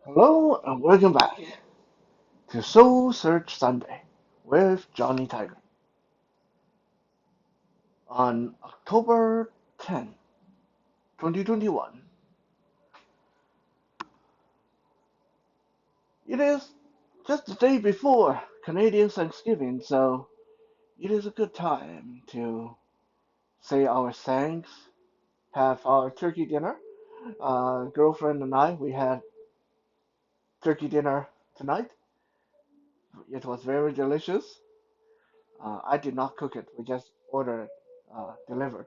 Hello and welcome back to Soul Search Sunday with Johnny Tiger on October 10th, 2021. It is just the day before Canadian Thanksgiving, so it is a good time to say our thanks, have our turkey dinner. Girlfriend and I, we had turkey dinner tonight. It was very delicious. I did not cook it, we just ordered it delivered.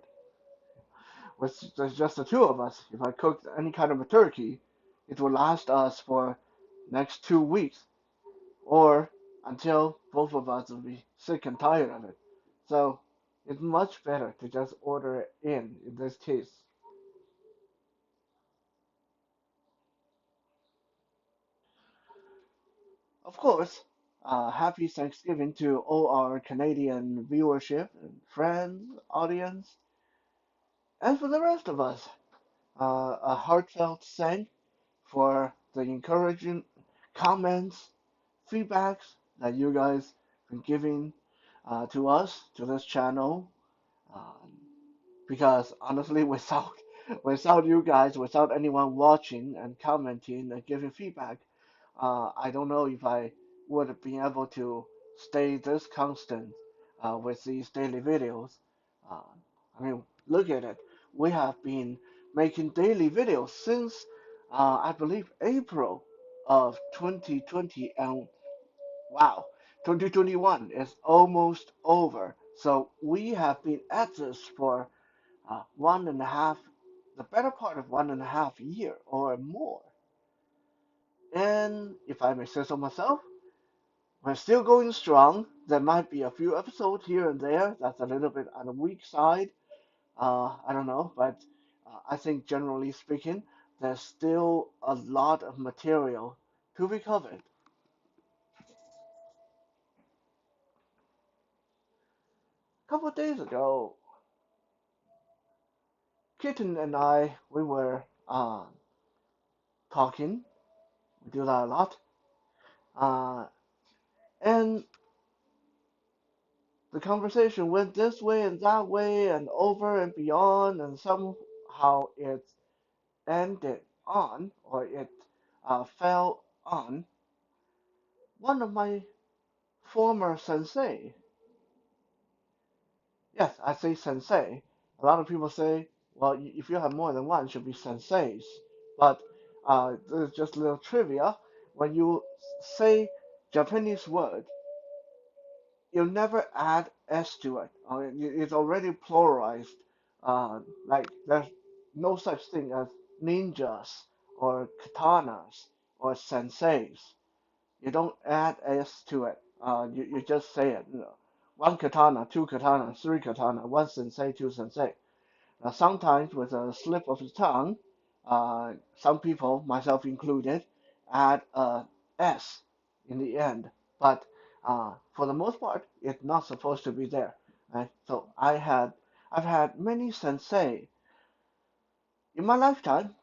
With just the two of us, if I cooked any kind of a turkey, it will last us for next 2 weeks or until both of us will be sick and tired of it. So it's much better to just order it in this case. Of course, happy Thanksgiving to all our Canadian viewership and friends, audience, and for the rest of us. A heartfelt thank for the encouraging comments, feedbacks that you guys been giving to us, to this channel. Um, because honestly, without you guys, without anyone watching and commenting and giving feedback, I don't know if I would have been able to stay this constant with these daily videos. Uh, I mean, look at it. We have been making daily videos since I believe April of 2020, and wow, 2021 is almost over. So we have been at this for one and a half, the better part of 1.5 year or more. And if I may say so myself, we're still going strong. There might be a few episodes here and there that's a little bit on the weak side. I don't know, but I think generally speaking, there's still a lot of material to be covered. A couple of days ago, Kitten and I, we were talking. We do that a lot. Uh, and the conversation went this way and that way and over and beyond, and somehow it ended on, or it fell on, one of my former sensei. Yes, I say sensei. A lot of people say, well, if you have more than one, it should be senseis. But there's just a little trivia. When you say Japanese word, you never add s to it. It's already pluralized. Like there's no such thing as ninjas or katanas or senseis. You don't add s to it. You just say it. One katana, two katana, three katana, one sensei, two sensei. Now, sometimes with a slip of the tongue, some people, myself included, add a S in the end. But for the most part, it's not supposed to be there. Right? So I've had many sensei in my lifetime,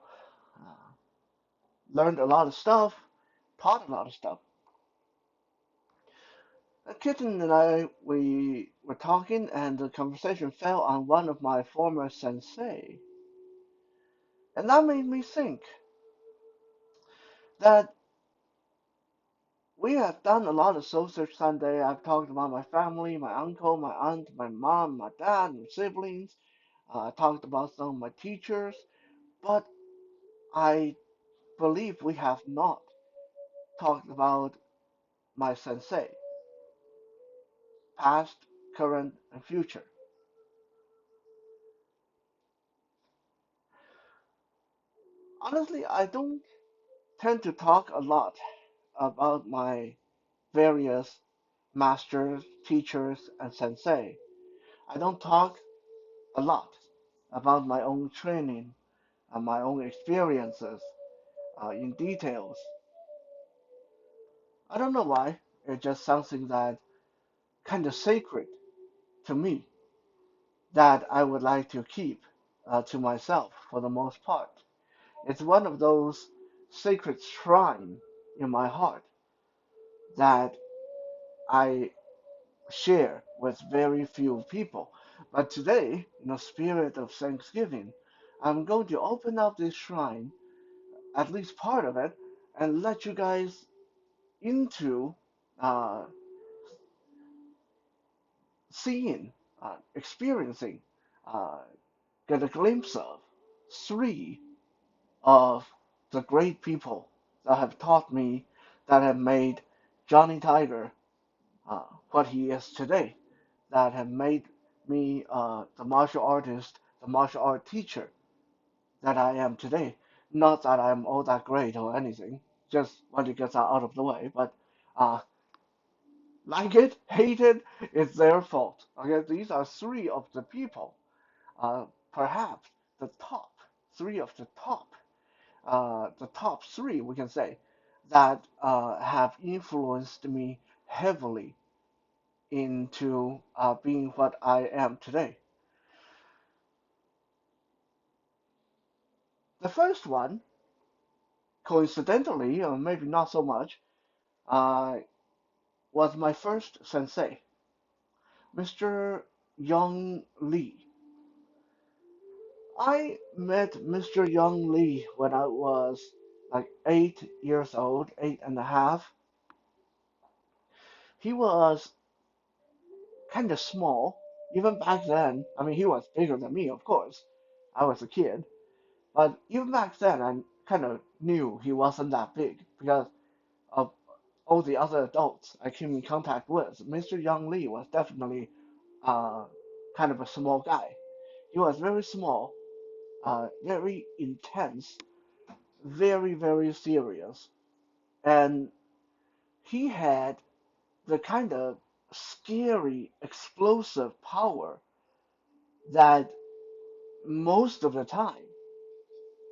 uh, learned a lot of stuff, taught a lot of stuff. A kitten and I, we were talking, and the conversation fell on one of my former sensei, and that made me think that we have done a lot of Soul Search Sunday. I've talked about my family, my uncle, my aunt, my mom, my dad, my siblings. I talked about some of my teachers, but I believe we have not talked about my sensei, past, current, and future. Honestly, I don't tend to talk a lot about my various masters, teachers, and sensei. I don't talk a lot about my own training and my own experiences in details. I don't know why. It's just something that kind of sacred to me that I would like to keep to myself for the most part. It's one of those sacred shrine in my heart that I share with very few people. But today, in the spirit of Thanksgiving, I'm going to open up this shrine, at least part of it, and let you guys into uh, seeing, experiencing, uh, get a glimpse of three of the great people that have taught me, that have made Johnny Tiger what he is today, that have made me the martial artist, the martial art teacher that I am today. Not that I'm all that great or anything, just want to get that out of the way, but uh, like it, hate it, it's their fault. Okay, these are three of the people, perhaps the top three of the top three, we can say, that have influenced me heavily into being what I am today. The first one, coincidentally, or maybe not so much, uh, was my first sensei, Mr. Young Lee. I met Mr. Young Lee when I was like 8 years old, 8.5. He was kind of small, even back then. I mean, he was bigger than me, of course. I was a kid. But even back then, I kind of knew he wasn't that big because of all the other adults I came in contact with. Mr. Young Lee was definitely uh, kind of a small guy. He was very small, very intense, very, very serious. And he had the kind of scary, explosive power that most of the time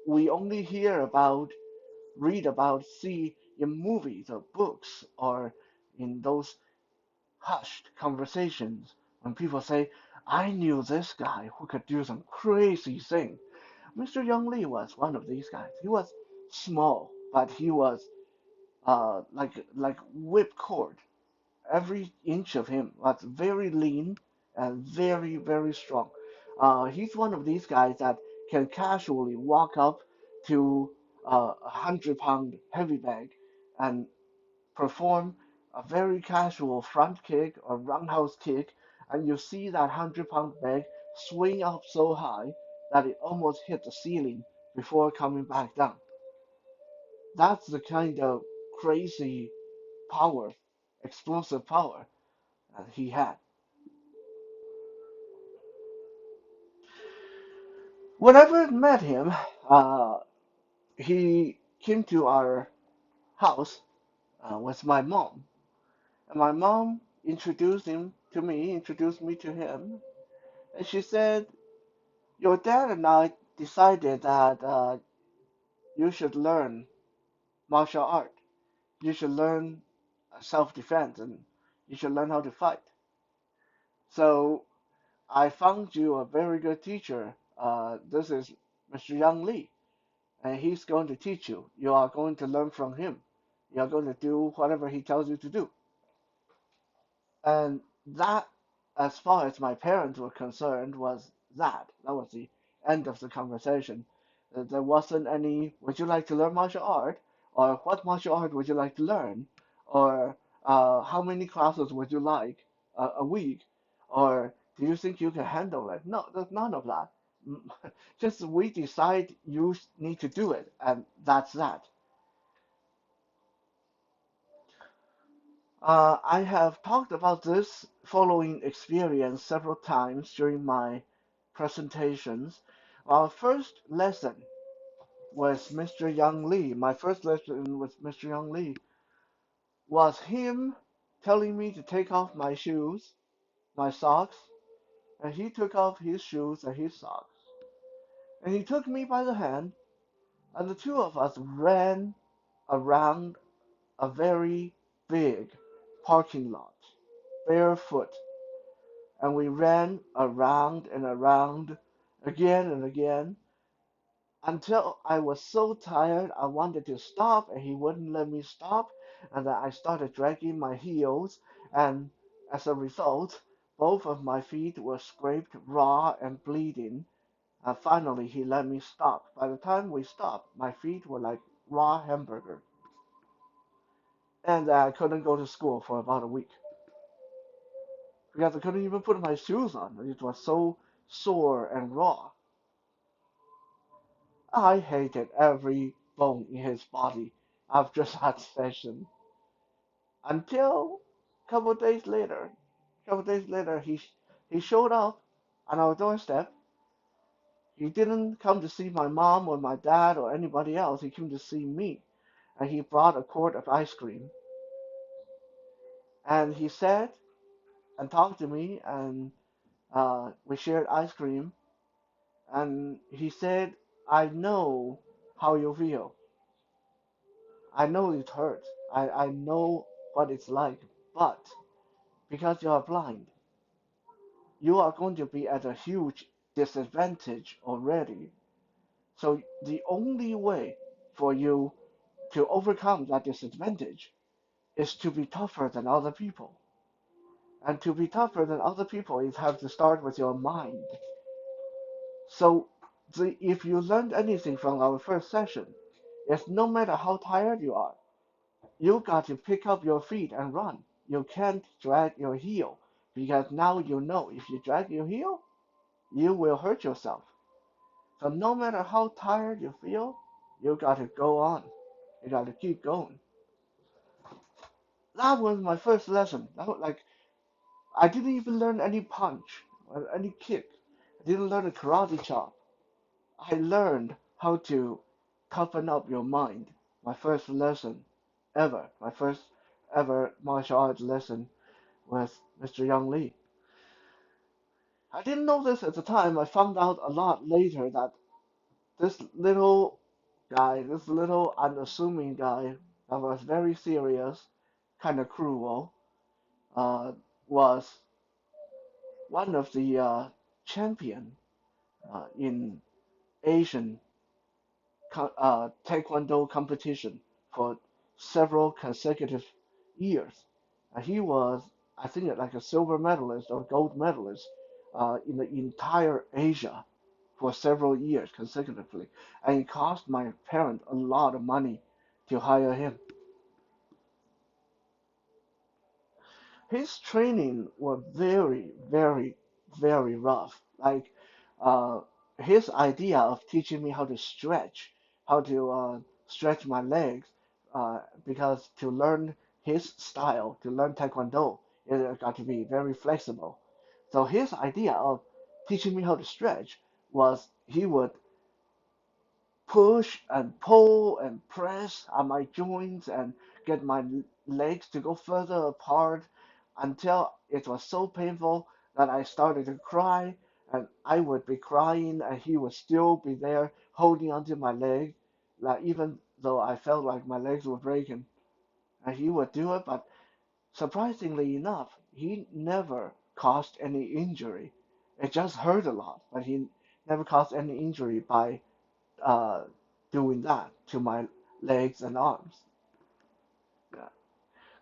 we only hear about, read about, see in movies or books or in those hushed conversations when people say, I knew this guy who could do some crazy thing. Mr. Young Lee was one of these guys. He was small, but he was like whipcord. Every inch of him was very lean and very, very strong. He's one of these guys that can casually walk up to a 100-pound heavy bag and perform a very casual front kick or roundhouse kick, and you see that 100-pound bag swing up so high that it almost hit the ceiling before coming back down. That's the kind of crazy power, explosive power that he had. When I first met him, uh, he came to our house with my mom. And my mom introduced him to me, introduced me to him, and she said, your dad and I decided that you should learn martial art. You should learn self-defense and you should learn how to fight. So I found you a very good teacher. This is Mr. Yang Li, and he's going to teach you. You are going to learn from him. You are going to do whatever he tells you to do. And that, as far as my parents were concerned, was that. That was the end of the conversation. There wasn't any, would you like to learn martial art? Or what martial art would you like to learn? Or how many classes would you like a week? Or do you think you can handle it? No, there's none of that. Just we decide you need to do it, and that's that. I have talked about this following experience several times during my presentations. Our first lesson with Mr. Yang Li, my first lesson with Mr. Yang Li was him telling me to take off my shoes, my socks, and he took off his shoes and his socks. And he took me by the hand, and the two of us ran around a very big parking lot, barefoot, and we ran around and around again and again. until I was so tired I wanted to stop and he wouldn't let me stop, and then I started dragging my heels, and as a result, both of my feet were scraped raw and bleeding. Finally, he let me stop. By the time we stopped, my feet were like raw hamburger, and I couldn't go to school for about a week because I couldn't even put my shoes on. It was so sore and raw. I hated every bone in his body after that session until a couple days later. A couple days later, he showed up on our doorstep. He didn't come to see my mom or my dad or anybody else. He came to see me, and he brought a quart of ice cream. And he sat and talked to me, and we shared ice cream. And he said, "I know how you feel. I know it hurts. I know what it's like. But because you are blind, you are going to be at a huge disadvantage already. So the only way for you to overcome that disadvantage is to be tougher than other people. And to be tougher than other people is have to start with your mind. So if you learned anything from our first session, is no matter how tired you are, you got to pick up your feet and run. You can't drag your heel because now you know if you drag your heel, you will hurt yourself. So no matter how tired you feel, you got to go on. You got to keep going. That was my first lesson. That was like I didn't even learn any punch or any kick. I didn't learn a karate chop. I learned how to toughen up your mind. My first lesson ever. My first ever martial arts lesson with Mr. Young Lee. I didn't know this at the time. I found out a lot later that this little guy, this little unassuming guy that was very serious, kind of cruel, uh, was one of the champion in Asian Taekwondo competition for several consecutive years. He was, I think, like a silver medalist or gold medalist in the entire Asia for several years consecutively, and it cost my parents a lot of money to hire him. His training was very, very, very rough. Like uh, his idea of teaching me how to stretch, how to stretch my legs, because to learn his style, to learn Taekwondo, it got to be very flexible. So his idea of teaching me how to stretch was he would push and pull and press on my joints and get my legs to go further apart until it was so painful that I started to cry, and I would be crying and he would still be there holding onto my leg, like even though I felt like my legs were breaking. And he would do it, but surprisingly enough, he never caused any injury. It just hurt a lot, but he never caused any injury by uh, doing that to my legs and arms. Yeah.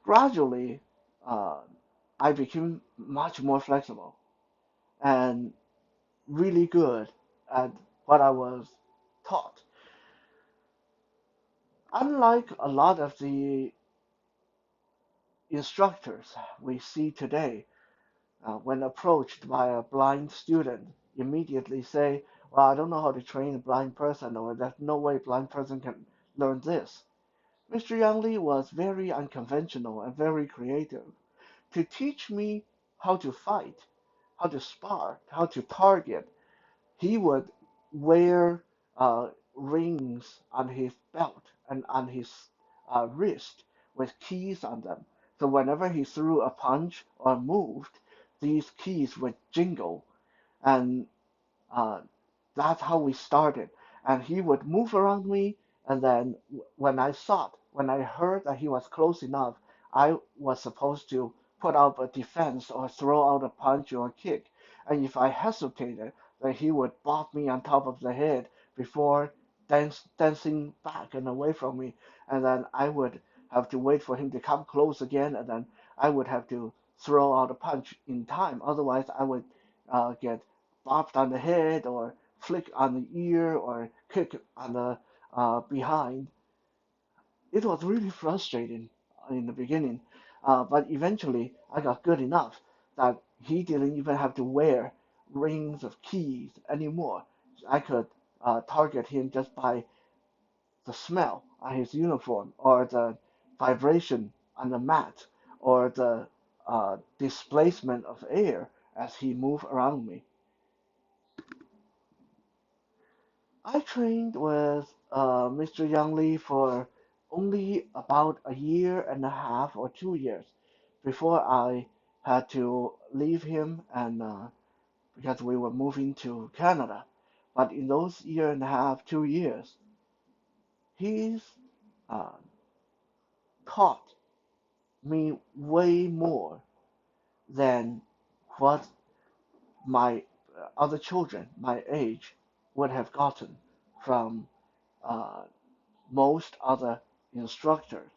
Gradually, uh, I became much more flexible and really good at what I was taught. Unlike a lot of the instructors we see today, when approached by a blind student, immediately say, "Well, I don't know how to train a blind person," or "There's no way a blind person can learn this." Mr. Yang Li was very unconventional and very creative to teach me how to fight, how to spar, how to target. He would wear rings on his belt and on his wrist with keys on them. So whenever he threw a punch or moved, these keys would jingle, and uh, that's how we started. And he would move around me, and then when I heard that he was close enough, I was supposed to put up a defense or throw out a punch or a kick. And if I hesitated, then he would bop me on top of the head before dancing back and away from me, and then I would have to wait for him to come close again, and then I would have to throw out a punch in time. Otherwise, I would get bopped on the head or flick on the ear or kick on the behind. It was really frustrating in the beginning, but eventually I got good enough that he didn't even have to wear rings of keys anymore. I could target him just by the smell on his uniform or the vibration on the mat or the displacement of air as he moved around me. I trained with Mr. Yang Li for only about a year and a half or 2 years before I had to leave him and because we were moving to Canada. But in those year and a half, 2 years, he's uh, taught me way more than what my other children my age would have gotten from uh, most other instructors.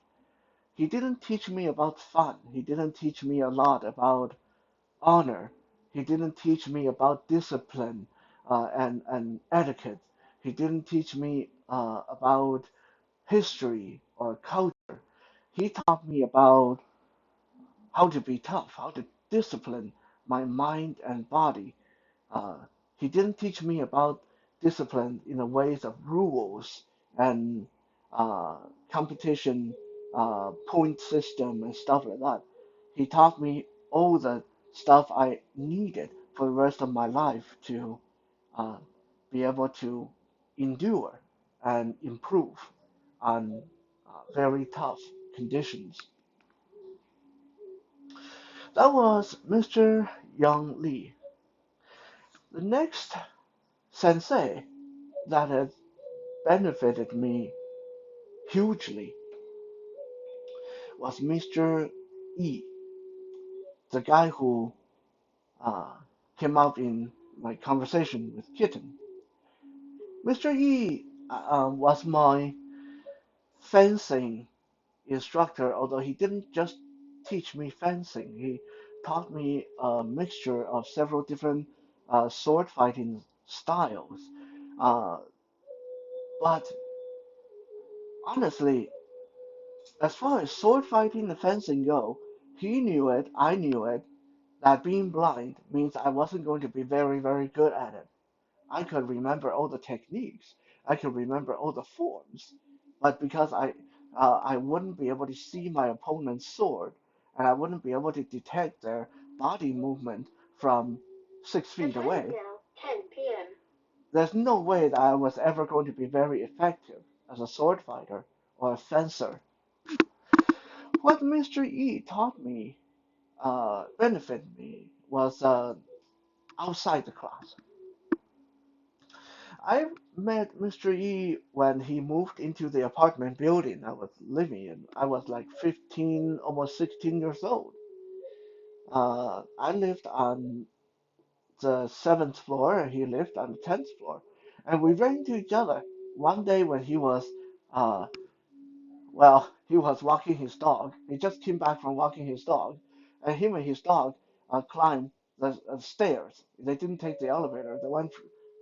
He didn't teach me about fun. He didn't teach me a lot about honor. He didn't teach me about discipline and etiquette. He didn't teach me about history or culture. He taught me about how to be tough, how to discipline my mind and body. Uh, he didn't teach me about discipline in the ways of rules and uh, competition, point system, and stuff like that. He taught me all the stuff I needed for the rest of my life to uh, be able to endure and improve on very tough conditions. That was Mr. Young Lee. The next sensei that has benefited me hugely was Mr. E, the guy who uh, came up in my conversation with Kitten. Mr. E was my fencing instructor, although he didn't just teach me fencing, he taught me a mixture of several different sword fighting styles. Uh, but honestly, as far as sword fighting and fencing go, he knew it, I knew it, that being blind means I wasn't going to be very, very good at it. I could remember all the techniques, I could remember all the forms, but because I wouldn't be able to see my opponent's sword, and I wouldn't be able to detect their body movement from 6 feet away, now 10 p.m. There's no way that I was ever going to be very effective as a sword fighter or a fencer. What Mr. E taught me, benefited me, was outside the class. I met Mr. E when he moved into the apartment building I was living in. I was like 15, almost 16 years old. I lived on the seventh floor, and he lived on the 10th floor. And we ran into each other one day when he was uh, well, he was walking his dog. He just came back from walking his dog, and him and his dog climbed the stairs. They didn't take the elevator.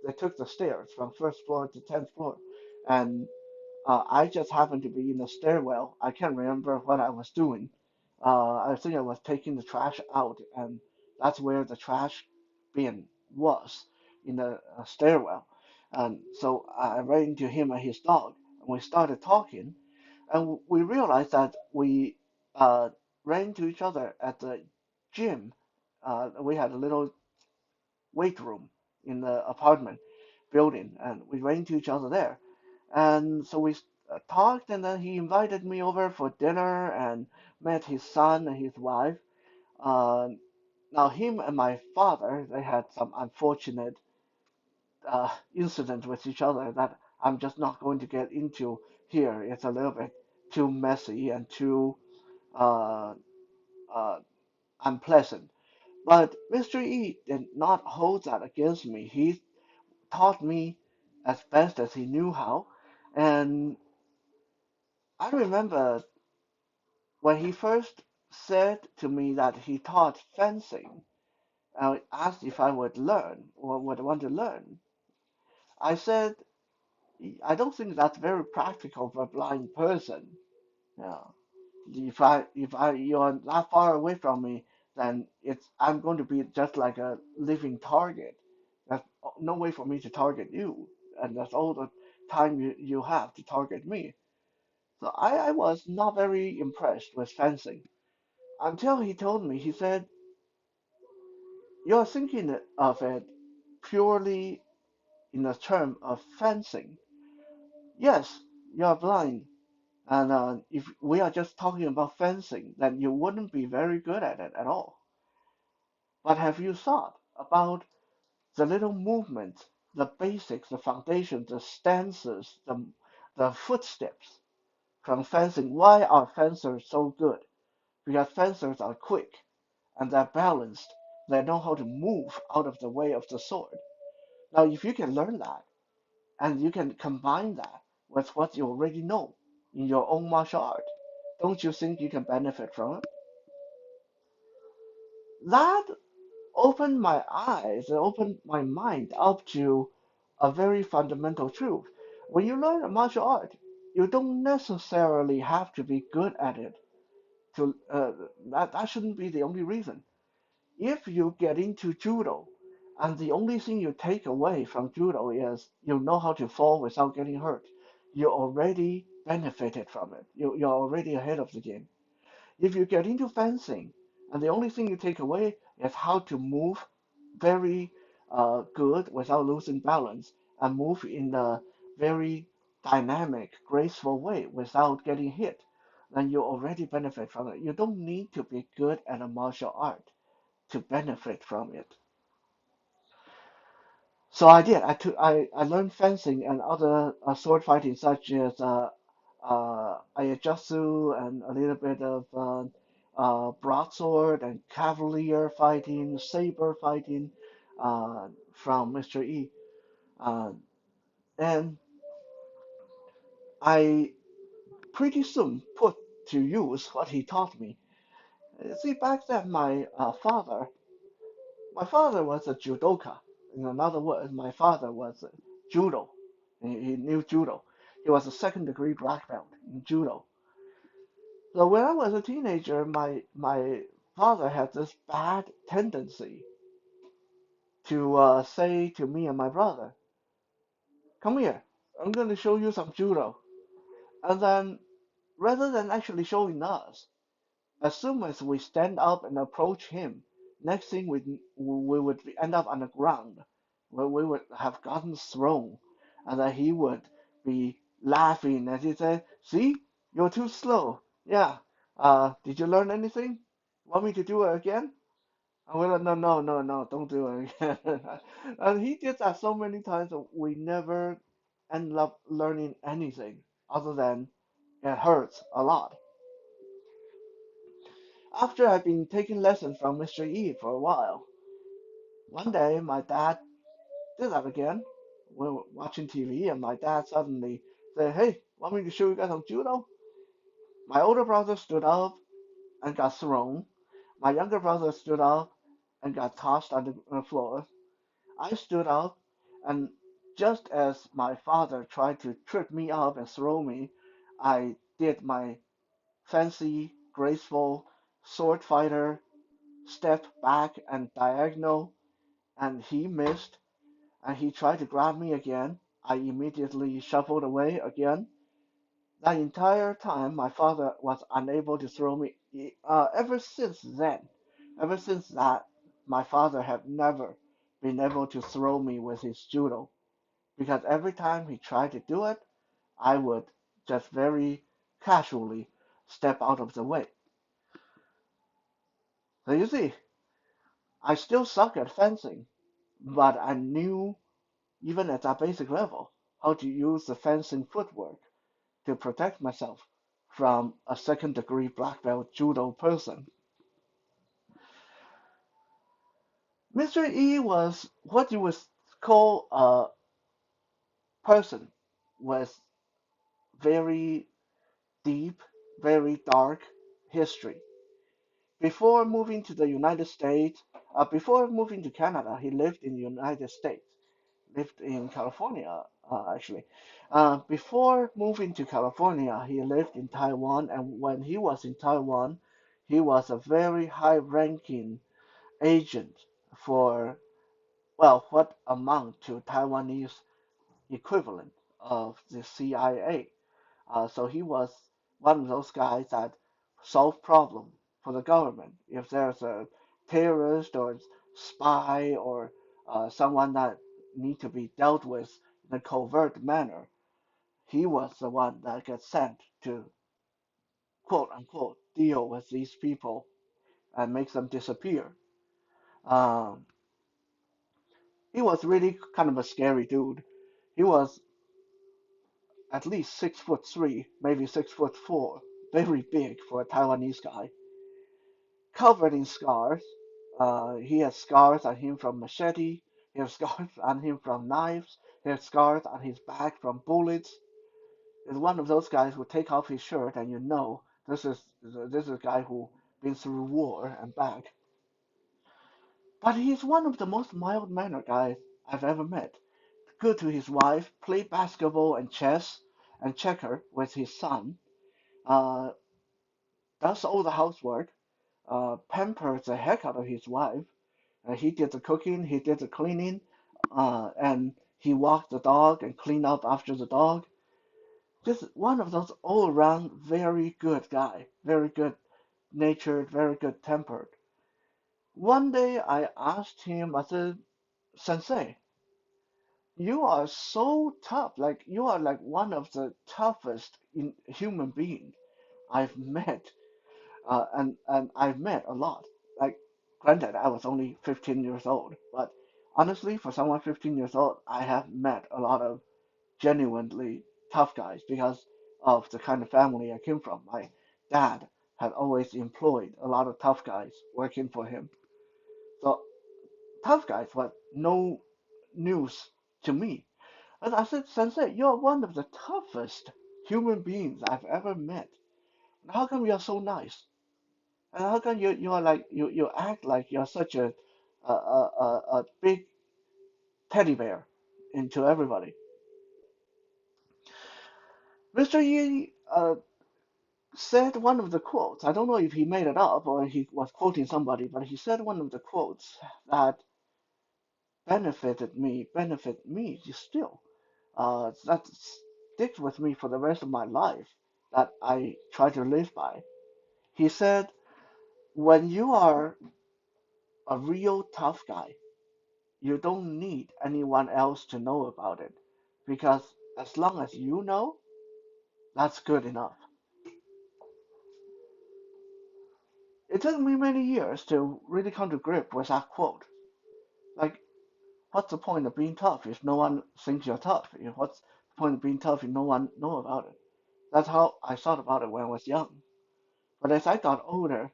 They took the stairs from first floor to 10th floor, and I just happened to be in the stairwell. I can't remember what I was doing. I think I was taking the trash out, and that's where the trash bin was in the stairwell. And so I ran into him and his dog, and we started talking and we realized that we uh, ran into each other at the gym. We had a little weight room in the apartment building, and we ran into each other there. And so we talked, and then he invited me over for dinner and met his son and his wife. Uh, Now, him and my father, they had some unfortunate incident with each other that I'm just not going to get into here. It's a little bit too messy and too uh, uh, unpleasant. But Mr. E did not hold that against me. He taught me as best as he knew how. And I remember when he first said to me that he taught fencing, I asked if I would learn or would want to learn. I said, I don't think that's very practical for a blind person. Yeah. If you're that far away from me, then I'm going to be just like a living target. There's no way for me to target you, and that's all the time you have to target me. So I was not very impressed with fencing until he told me. He said, "You're thinking of it purely in the term of fencing. Yes, you're blind, and if we are just talking about fencing, then you wouldn't be very good at it at all. But have you thought about the little movements, the basics, the foundations, the stances, the footsteps from fencing? Why are fencers so good? Because fencers are quick and they're balanced. They know how to move out of the way of the sword. Now, if you can learn that and you can combine that with what you already know in your own martial art, don't you think you can benefit from it?" That opened my eyes and opened my mind up to a very fundamental truth. When you learn a martial art, you don't necessarily have to be good at it. To that shouldn't be the only reason. If you get into judo, and the only thing you take away from judo is you know how to fall without getting hurt, you already benefited from it. You're already ahead of the game. If you get into fencing, and the only thing you take away is how to move very good without losing balance, and move in a very dynamic, graceful way without getting hit, then you already benefit from it. You don't need to be good at a martial art to benefit from it. So I did. I learned fencing and other sword fighting such as Ayajutsu and a little bit of broadsword and cavalier fighting, saber fighting from Mr. E. Uh, and I pretty soon put to use what he taught me. See, back then my father was a judoka. In another word, my father was judo. He knew judo. He was a second degree black belt in judo. So when I was a teenager, my father had this bad tendency to say to me and my brother, "Come here, I'm going to show you some judo." And then, rather than actually showing us, as soon as we stand up and approach him, next thing we would end up on the ground, where we would have gotten thrown, and then he would be laughing and he said, "See, you're too slow. Yeah. Did you learn anything? Want me to do it again?" And we're like, "No, no, no, no, don't do it again." And he did that so many times that we never ended up learning anything other than it hurts a lot. After I'd been taking lessons from Mr. E for a while, one day my dad did that again. We were watching TV, and my dad suddenly said, "Hey, want me to show you guys some judo?" My older brother stood up and got thrown. My younger brother stood up and got tossed on the floor. I stood up, and just as my father tried to trip me up and throw me, I did my fancy, graceful sword fighter step back and diagonal, and he missed, and he tried to grab me again. I immediately shuffled away again. That entire time, my father was unable to throw me. Ever since then, ever since that, my father had never been able to throw me with his judo because every time he tried to do it, I would just very casually step out of the way. So you see, I still suck at fencing, but I knew, even at that basic level, how to use the fencing footwork to protect myself from a second degree black belt judo person. Mr. E was what you would call a person with very deep, very dark history. Before moving to the United States, before moving to Canada, he lived in the United States, lived in California, actually. Before moving to California, he lived in Taiwan, and when he was in Taiwan, he was a very high-ranking agent for, well, what amount to Taiwanese equivalent of the CIA. So he was one of those guys that solve problem for the government. If there's a terrorist or spy or someone that need to be dealt with in a covert manner, he was the one that gets sent to quote unquote deal with these people and make them disappear. Um, he was really kind of a scary dude. He was at least 6'3", maybe 6'4", very big for a Taiwanese guy, covered in scars. He has scars on him from machete. He has scars on him from knives. He has scars on his back from bullets. He's one of those guys who take off his shirt and you know this is a guy who been through war and back. But he's one of the most mild-mannered guys I've ever met. Good to his wife, play basketball and chess and checker with his son. Uh, does all the housework. Pampers the heck out of his wife. He did the cooking, he did the cleaning, and he walked the dog and cleaned up after the dog. Just one of those all-around very good guy, very good natured, very good tempered. One day I asked him, I said, Sensei, you are so tough, like you are like one of the toughest human beings I've met. And I've met a lot. Like, granted, I was only 15 years old, but honestly, for someone 15 years old, I have met a lot of genuinely tough guys because of the kind of family I came from. My dad had always employed a lot of tough guys working for him. So tough guys were no news to me. And I said, Sensei, you're one of the toughest human beings I've ever met. How come you're so nice? And how come you are like you act like you're such a big teddy bear into everybody? Mr. Yi said one of the quotes. I don't know if he made it up or he was quoting somebody, but he said one of the quotes that benefit me still. That sticks with me for the rest of my life. That I try to live by. He said, "When you are a real tough guy, you don't need anyone else to know about it because as long as you know, that's good enough." It took me many years to really come to grip with that quote. Like, what's the point of being tough if no one thinks you're tough? What's the point of being tough if no one know about it? That's how I thought about it when I was young. But as I got older,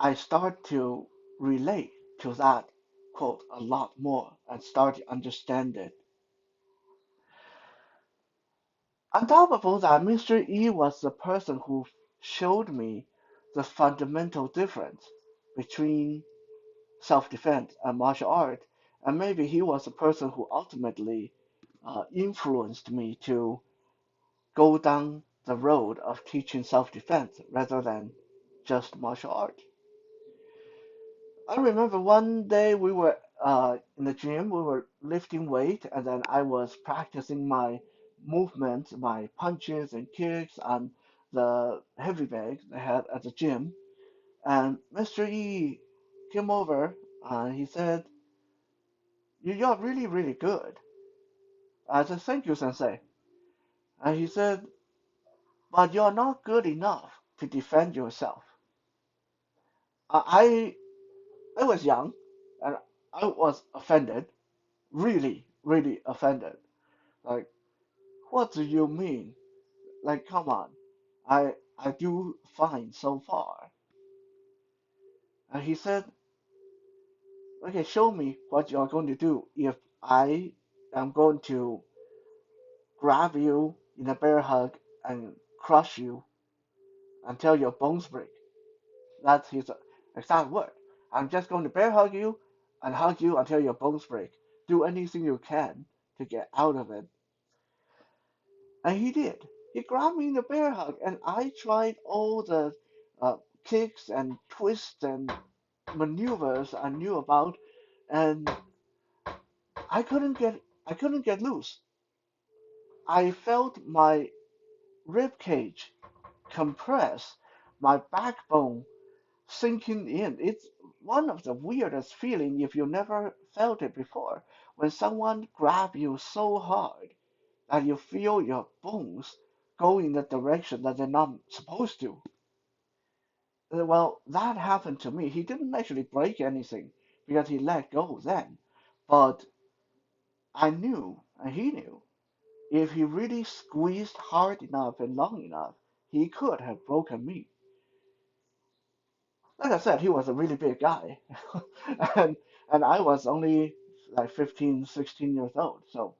I start to relate to that quote a lot more and start to understand it. On top of all that, Mr. E was the person who showed me the fundamental difference between self-defense and martial art, and maybe he was the person who ultimately influenced me to go down the road of teaching self-defense rather than just martial art. I remember one day we were in the gym, we were lifting weight, and then I was practicing my movements, my punches and kicks on the heavy bag they had at the gym. And Mr. E came over, he said, You're really, really good. I said, Thank you, Sensei. And he said, But you're not good enough to defend yourself. I, I was young, and I was offended, really, really offended. Like, what do you mean? Like, come on. I do fine so far. And he said, okay, show me what you're going to do if I am going to grab you in a bear hug and crush you until your bones break. That's his exact word. I'm just going to bear hug you and hug you until your bones break. Do anything you can to get out of it. And he did. He grabbed me in the bear hug, and I tried all the uh, kicks and twists and maneuvers I knew about, and I couldn't get loose. I felt my rib cage compress, my backbone sinking in. It's one of the weirdest feeling if you never felt it before. When someone grab you so hard that you feel your bones go in the direction that they're not supposed to. Well, that happened to me. He didn't actually break anything because he let go then. But I knew, and he knew, if he really squeezed hard enough and long enough, he could have broken me. Like I said, he was a really big guy. and and I was only like 15, 16 years old, so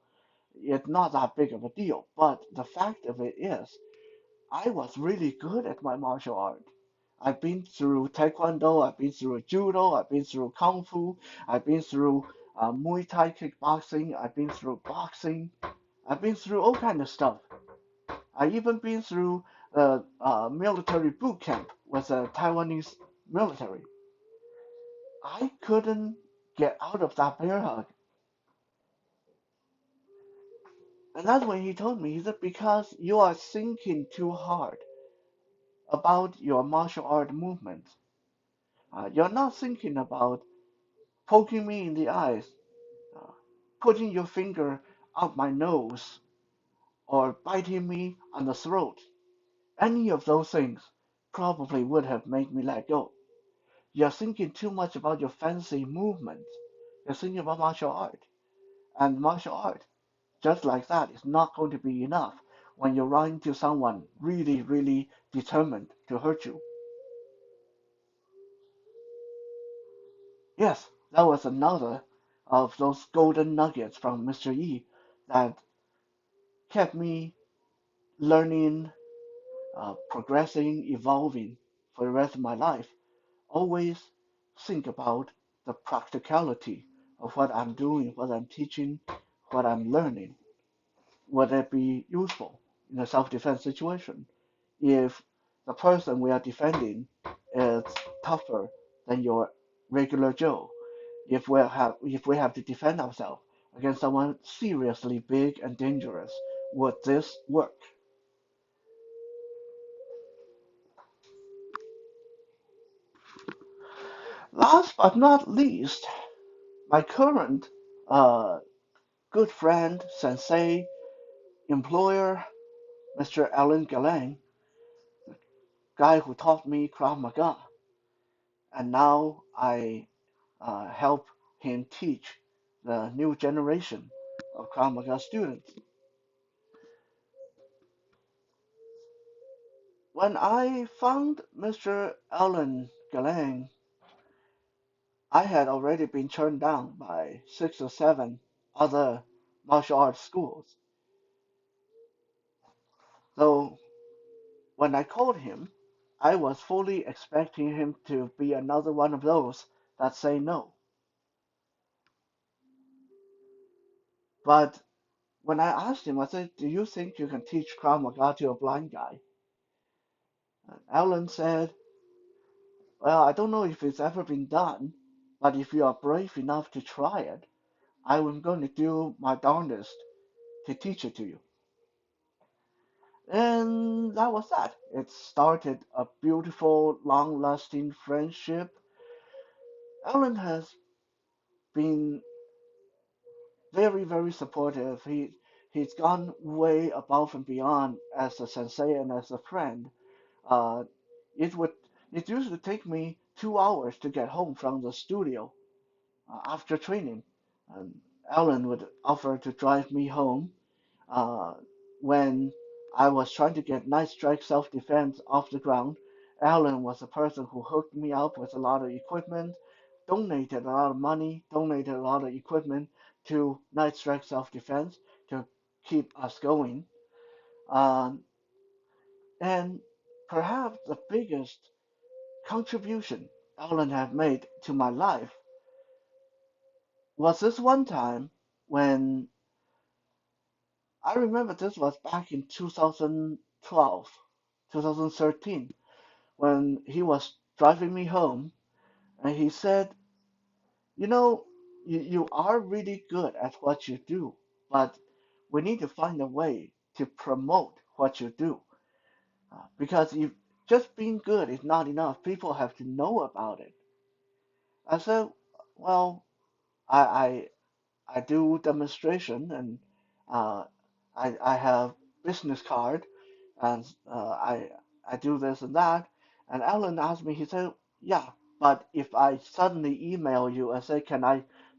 it's not that big of a deal. But the fact of it is, I was really good at my martial art. I've been through Taekwondo, I've been through Judo, I've been through Kung Fu, I've been through Muay Thai kickboxing, I've been through boxing, I've been through all kind of stuff. I even been through the military boot camp with the Taiwanese military. I couldn't get out of that bear hug. And that's when he told me, he said, because you are thinking too hard about your martial art movement. You're not thinking about poking me in the eyes, uh, putting your finger up my nose, or biting me on the throat. Any of those things probably would have made me let go. You're thinking too much about your fancy movements. You're thinking about martial art. And martial art, just like that, is not going to be enough when you run into someone really, really determined to hurt you. Yes, that was another of those golden nuggets from Mr. Yi that kept me learning, progressing, evolving for the rest of my life. Always think about the practicality of what I'm doing, what I'm teaching, what I'm learning. Would it be useful in a self-defense situation? If the person we are defending is tougher than your regular Joe, if we have to defend ourselves against someone seriously big and dangerous, would this work? Last but not least, my current uh, good friend, sensei, employer, Mr. Alan Galang, guy who taught me Krav Maga, and now I help him teach the new generation of Krav Maga students. When I found Mr. Alan Galang, I had already been turned down by 6 or 7 other martial arts schools. So when I called him, I was fully expecting him to be another one of those that say no. But when I asked him, I said, "Do you think you can teach Krav Maga to a blind guy?" And Alan said, "Well, I don't know if it's ever been done, but if you are brave enough to try it, I am going to do my darndest to teach it to you." And that was that. It started a beautiful, long-lasting friendship. Alan has been very, very supportive. He's gone way above and beyond as a sensei and as a friend. Uh, it would it used to take me 2 hours to get home from the studio after training. And Alan would offer to drive me home uh, when I was trying to get night strike self-defense off the ground. Alan was the person who hooked me up with a lot of equipment, donated a lot of money, donated a lot of equipment to night strike self-defense to keep us going. Um, and perhaps the biggest contribution Ellen had made to my life was this one time when I remember this was back in 2012, 2013, when he was driving me home and he said, you know, you are really good at what you do, but we need to find a way to promote what you do. Because if just being good is not enough, people have to know about it. I said, well, I, I, I do demonstration and uh, I have business card and I do this and that. And Alan asked me, he said, yeah, but if I suddenly email you and say,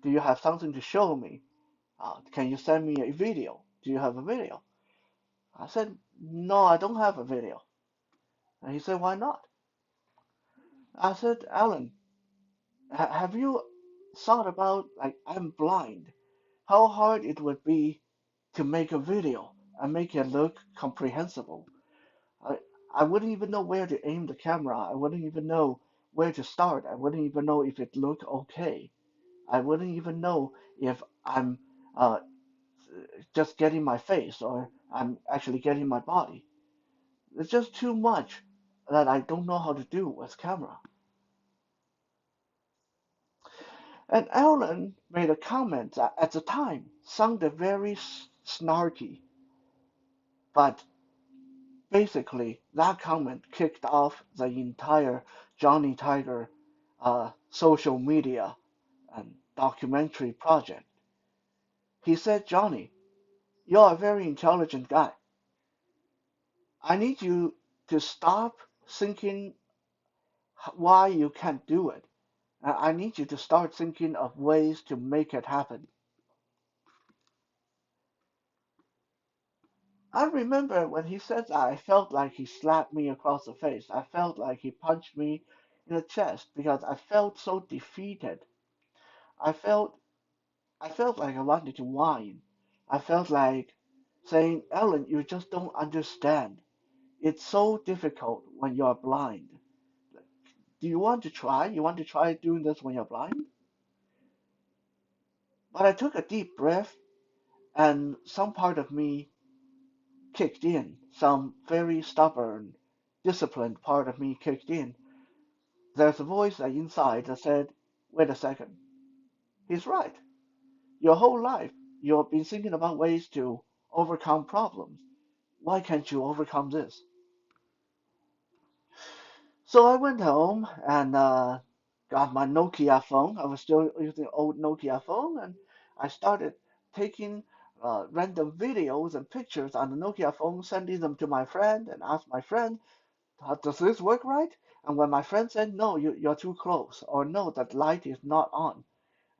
do you have something to show me? Can you send me a video? Do you have a video? I said, no, I don't have a video. And he said, why not? I said, Alan, have you thought about, like, I'm blind, how hard it would be to make a video and make it look comprehensible? I, I wouldn't even know where to aim the camera. I wouldn't even know where to start. I wouldn't even know if it looked okay. I wouldn't even know if I'm uh, just getting my face or I'm actually getting my body. It's just too much that I don't know how to do with camera. And Alan made a comment that at the time sounded very snarky, but basically that comment kicked off the entire Johnny Tiger social media and documentary project. He said, Johnny, you're a very intelligent guy. I need you to stop thinking why you can't do it. I need you to start thinking of ways to make it happen. I remember when he said that, I felt like he slapped me across the face. I felt like he punched me in the chest because I felt so defeated. I felt I felt like I wanted to whine. I felt like saying, Ellen, you just don't understand. It's so difficult when you're blind. Do you want to try? You want to try doing this when you're blind? But I took a deep breath and some part of me kicked in. Some very stubborn, disciplined part of me kicked in. There's a voice inside that said, wait a second. He's right. Your whole life, you've been thinking about ways to overcome problems. Why can't you overcome this? So I went home and got my Nokia phone. I was still using the old Nokia phone, and I started taking random videos and pictures on the Nokia phone, sending them to my friend, and asked my friend, "Does this work right?" And when my friend said, "No, you're too close," or "No, that light is not on,"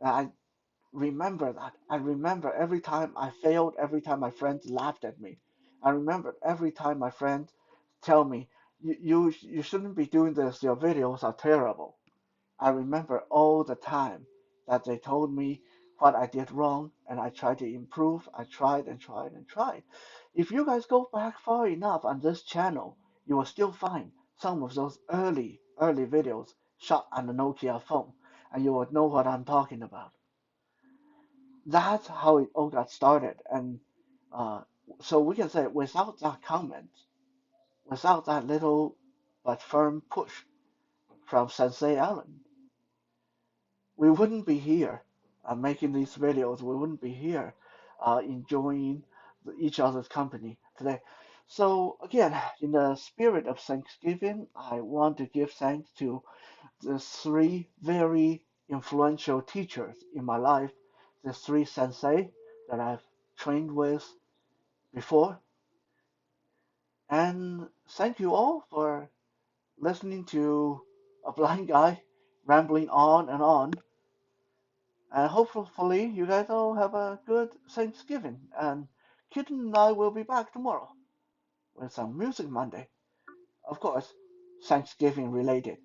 I remember that. I remember every time I failed, every time my friends laughed at me. I remember every time my friends tell me, you shouldn't be doing this, your videos are terrible. I remember all the time that they told me what I did wrong and I tried to improve. I tried and tried and tried. If you guys go back far enough on this channel, you will still find some of those early videos shot on the Nokia phone, and you will know what I'm talking about. That's how it all got started. And uh, so we can say without that comment, without that little but firm push from Sensei Allen, we wouldn't be here making these videos. We wouldn't be here enjoying each other's company today. So again, in the spirit of Thanksgiving, I want to give thanks to the three very influential teachers in my life, the three sensei that I've trained with before. And thank you all for listening to a blind guy rambling on and on. And hopefully you guys all have a good Thanksgiving. And Kitten and I will be back tomorrow with some Music Monday. Of course, Thanksgiving related.